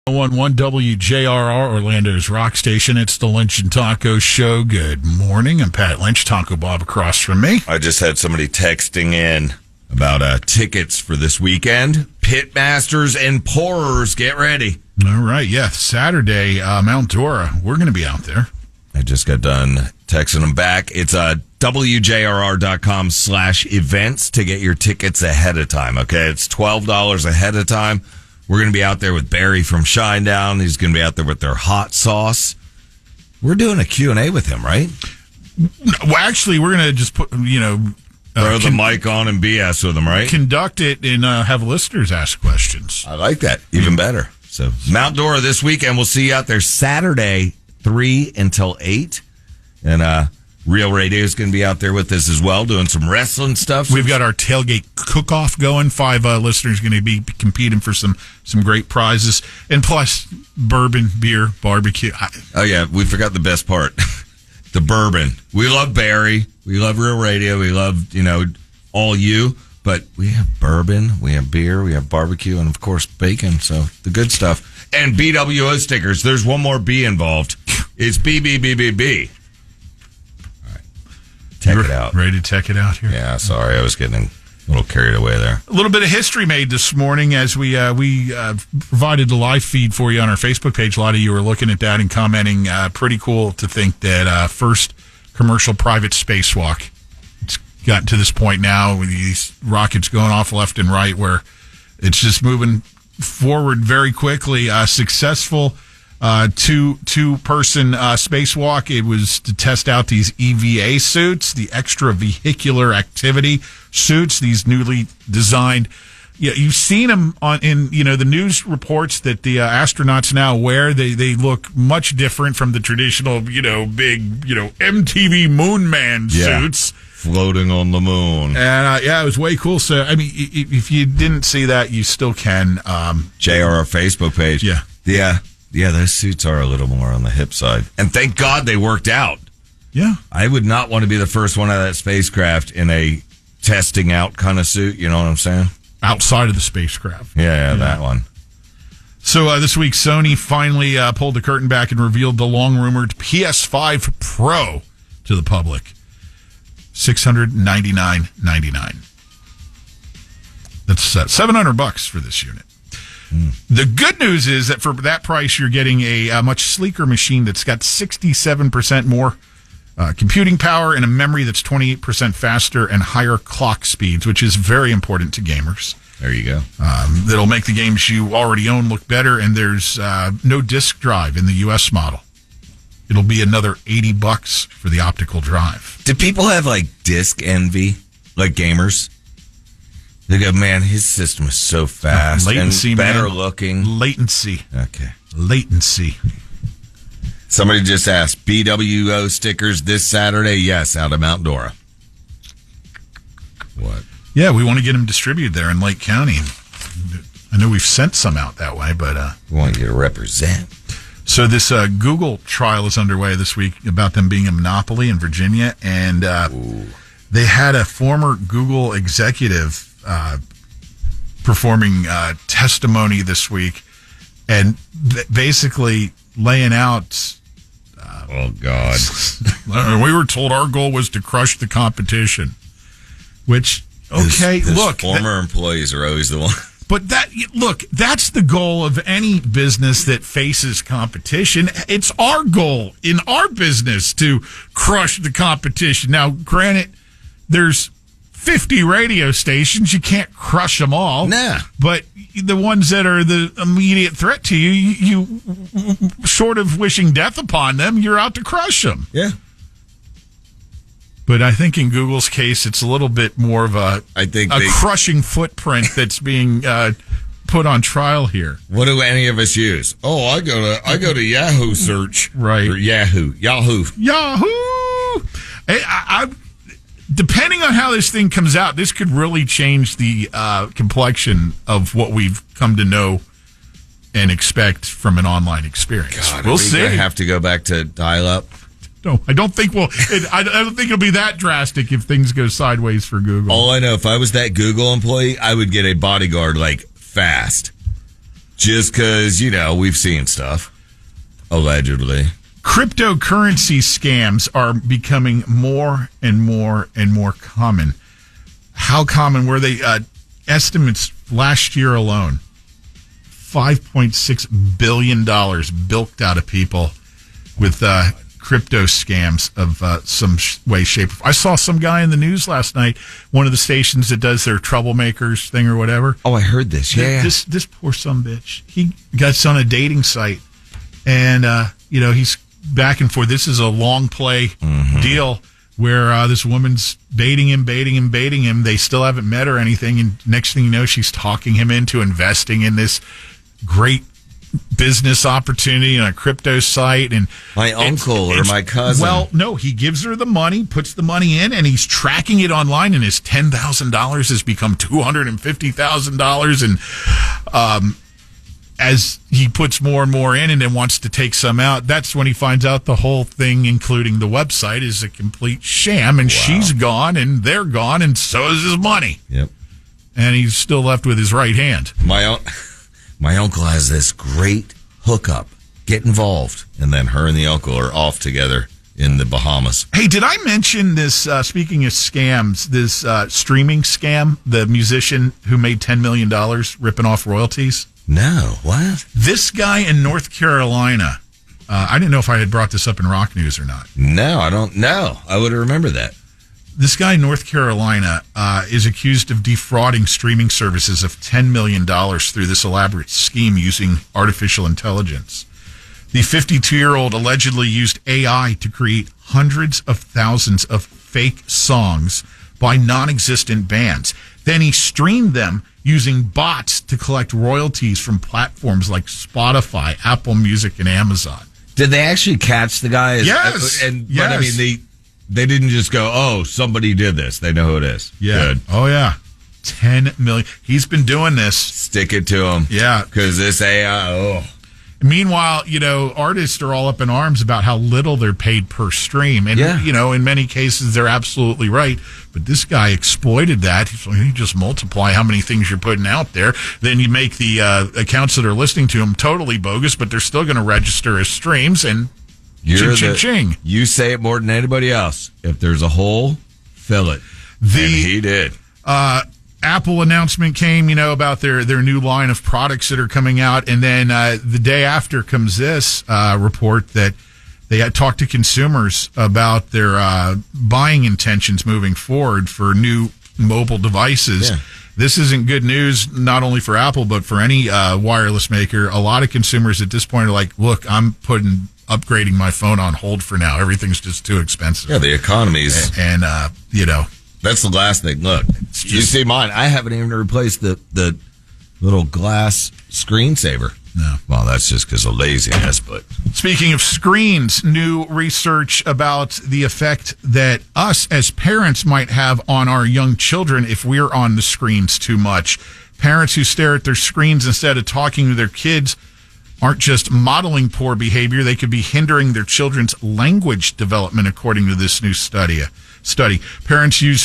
101 WJRR, Orlando's rock station. It's the Lynch and Taco Show. Good morning. I'm Pat Lynch, Taco Bob across from me. I just had somebody texting in about tickets for this weekend. Pitmasters and Pourers, get ready. All right, yeah, Saturday, Mount Dora. We're going to be out there. I just got done texting them back. It's WJRR.com/events to get your tickets ahead of time, okay? It's $12 ahead of time. We're going to be out there with Barry from Shinedown. He's going to be out there with their hot sauce. We're doing a Q&A with him, right? Well, actually, we're going to just put, throw the mic on and BS with him, right? Conduct it and have listeners ask questions. I like that. Even better. So, Mount Dora this weekend. We'll see you out there Saturday, 3 until 8. And Real Radio is going to be out there with us as well, doing some wrestling stuff. We've got our tailgate cook-off going. 5 listeners going to be competing for some great prizes. And plus, bourbon, beer, barbecue. Oh, yeah, we forgot the best part. The bourbon. We love Barry. We love Real Radio. We love, all you. But we have bourbon, we have beer, we have barbecue, and, of course, bacon. So, the good stuff. And BWO stickers. There's one more B involved. It's BBBBB. Check it out. Ready to check it out here? Yeah, sorry. I was getting a little carried away there. A little bit of history made this morning as we provided the live feed for you on our Facebook page. A lot of you were looking at that and commenting. Pretty cool to think that first commercial private spacewalk. It's gotten to this point now with these rockets going off left and right where it's just moving forward very quickly. Successful two-person spacewalk. It was to test out these EVA suits, the extravehicular activity suits, these newly designed. Yeah, you've seen them in the news reports that the astronauts now wear. They look much different from the traditional, big, MTV Moon Man suits. Floating on the moon. And, it was way cool. So, I mean, if you didn't see that, you still can. JRR Facebook page. Yeah. Yeah, those suits are a little more on the hip side. And thank God they worked out. Yeah. I would not want to be the first one out of that spacecraft in a testing out kind of suit. You know what I'm saying? Outside of the spacecraft. Yeah, that one. So this week, Sony finally pulled the curtain back and revealed the long-rumored PS5 Pro to the public. $699.99. That's $700 for this unit. The good news is that for that price, you're getting a much sleeker machine that's got 67% more computing power and a memory that's 28% faster and higher clock speeds, which is very important to gamers. There you go. That'll make the games you already own look better, and there's no disk drive in the U.S. model. It'll be another $80 for the optical drive. Do people have, disk envy, like gamers? They go, man, his system is so fast latency, and better man. looking. Latency. Okay. Latency. Somebody just asked, BWO stickers this Saturday? Yes, out of Mount Dora. What? Yeah, we want to get them distributed there in Lake County. I know we've sent some out that way, but... we want you to represent. So this Google trial is underway this week about them being a monopoly in Virginia, and they had a former Google executive performing testimony this week and basically laying out oh God. We were told our goal was to crush the competition, which former employees are always the one. But that's the goal of any business that faces competition. It's our goal in our business to crush the competition. Now, granted, there's 50 radio stations. You can't crush them all. Nah. But the ones that are the immediate threat to you short of wishing death upon them, you're out to crush them. Yeah. But I think in Google's case, it's a little bit more of a crushing footprint that's being put on trial here. What do any of us use? Oh, I go to Yahoo search. Right. Or Yahoo. I depending on how this thing comes out, this could really change the complexion of what we've come to know and expect from an online experience. God, we'll see. I have to go back to dial-up. No, I don't think I don't think it'll be that drastic if things go sideways for Google. All I know, if I was that Google employee, I would get a bodyguard fast. just because, we've seen stuff, allegedly. Cryptocurrency scams are becoming more and more and more common. How common were they? Estimates last year alone, $5.6 billion bilked out of people with crypto scams of some way, shape. I saw some guy in the news last night, one of the stations that does their troublemakers thing or whatever. Oh, I heard this. Yeah. This poor sumbitch. He got on a dating site, and he's back and forth. This is a long play deal where this woman's baiting him. They still haven't met or anything, and next thing you know, she's talking him into investing in this great business opportunity on a crypto site. And my uncle or my cousin. Well, no, he gives her the money, puts the money in, and he's tracking it online, and his $10,000 has become $250,000. And as he puts more and more in and then wants to take some out, that's when he finds out the whole thing, including the website, is a complete sham, and she's gone, and they're gone, and so is his money. Yep. And he's still left with his right hand. My uncle has this great hookup. Get involved. And then her and the uncle are off together in the Bahamas. Hey, did I mention this, speaking of scams, this streaming scam, the musician who made $10 million ripping off royalties? No, what? This guy in North Carolina, I didn't know if I had brought this up in Rock News or not. No, I don't know. I would remember that. This guy in North Carolina is accused of defrauding streaming services of $10 million through this elaborate scheme using artificial intelligence. The 52-year-old allegedly used AI to create hundreds of thousands of fake songs by non-existent bands. Then he streamed them using bots to collect royalties from platforms like Spotify, Apple Music, and Amazon. Did they actually catch the guy? Yes. But I mean, they didn't just go, oh, somebody did this. They know who it is. Yeah. Good. Oh, yeah. 10 million. He's been doing this. Stick it to him. Yeah. Because this AI, Meanwhile, artists are all up in arms about how little they're paid per stream. And, in many cases, they're absolutely right. But this guy exploited that. So you just multiply how many things you're putting out there. Then you make the accounts that are listening to him totally bogus, but they're still going to register as streams. And ching. You say it more than anybody else. If there's a hole, fill it. And he did. Apple announcement came, about their new line of products that are coming out. And then the day after comes this report that they had talked to consumers about their buying intentions moving forward for new mobile devices. Yeah. This isn't good news, not only for Apple, but for any wireless maker. A lot of consumers at this point are like, look, I'm upgrading my phone on hold for now. Everything's just too expensive. Yeah, the economy's. And that's the last thing. Look, you see mine. I haven't even replaced the little glass screensaver. No. Well, that's just because of laziness. But speaking of screens, new research about the effect that us as parents might have on our young children if we're on the screens too much. Parents who stare at their screens instead of talking to their kids aren't just modeling poor behavior, they could be hindering their children's language development, according to this new study. Parents who use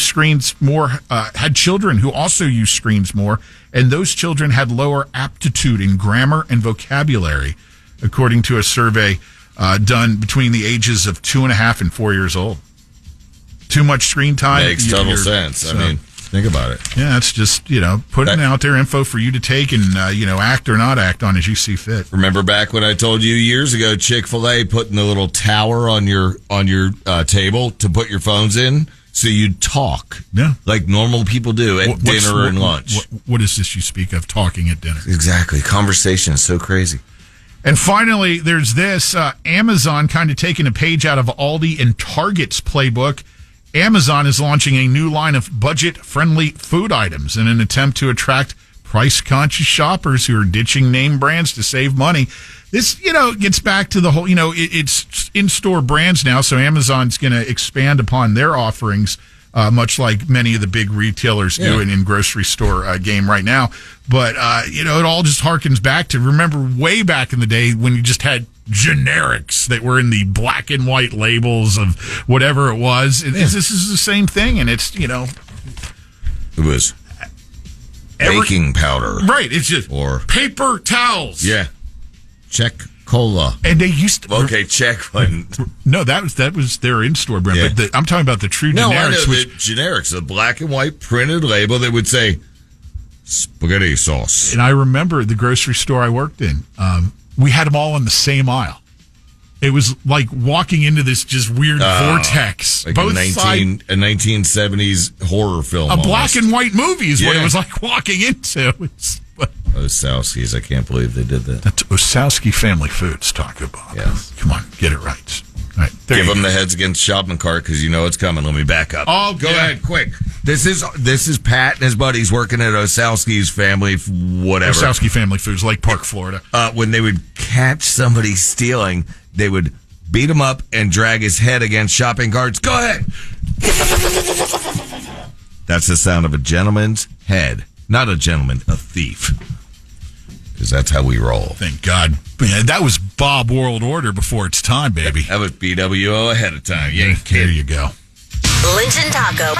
screens more had children who also use screens more, and those children had lower aptitude in grammar and vocabulary, according to a survey done between the ages of 2.5 and 4 years old. Too much screen time makes total sense. So, I mean, think about it. Yeah, it's just, putting out there info for you to take and, act or not act on as you see fit. Remember back when I told you years ago, Chick-fil-A putting the little tower on your table to put your phones in so you'd talk. Yeah. Like normal people do at dinner and lunch. What is this you speak of, talking at dinner? Exactly. Conversation is so crazy. And finally, there's this. Amazon kind of taking a page out of Aldi and Target's playbook. Amazon is launching a new line of budget-friendly food items in an attempt to attract price-conscious shoppers who are ditching name brands to save money. This, gets back to the whole, it's in-store brands now, so Amazon's going to expand upon their offerings, much like many of the big retailers do in grocery store game right now. But, it all just harkens back to, remember way back in the day when you just had generics that were in the black and white labels of whatever it was. This is the same thing, and it's, It was. baking powder. Right. It's just Or- paper towels. Yeah. Check cola. And they used to. Okay, check one. No, that was their in-store brand. Yeah. But I'm talking about the true No, I know generics. the Which, generics, the black and white printed label that would say spaghetti sauce. and I remember the grocery store I worked in. We had them all in the same aisle. It was like walking into this just weird vortex. Like Both a sides. 1970s horror film. A black and white movie is what Yeah. it was like walking into. Osowski's, I can't believe they did that. That's Osowski Family Foods, Taco Bob. Yes. Come on, get it right. All right, there Give you them go. the heads against shopping cart because you know it's coming. Let me back up. Oh, go yeah. ahead, quick. This is Pat and his buddies working at Osowski's Family, whatever. Osowski Family Foods, Lake Park, Florida. When they would catch somebody stealing, they would beat him up and drag his head against shopping carts. Go ahead. That's the sound of a gentleman's head. Not a gentleman, a thief. Because that's how we roll. Thank God. Man, that was Bob World Order before its time, baby. That was BWO ahead of time. Yeah, There you go. Lynch and Taco.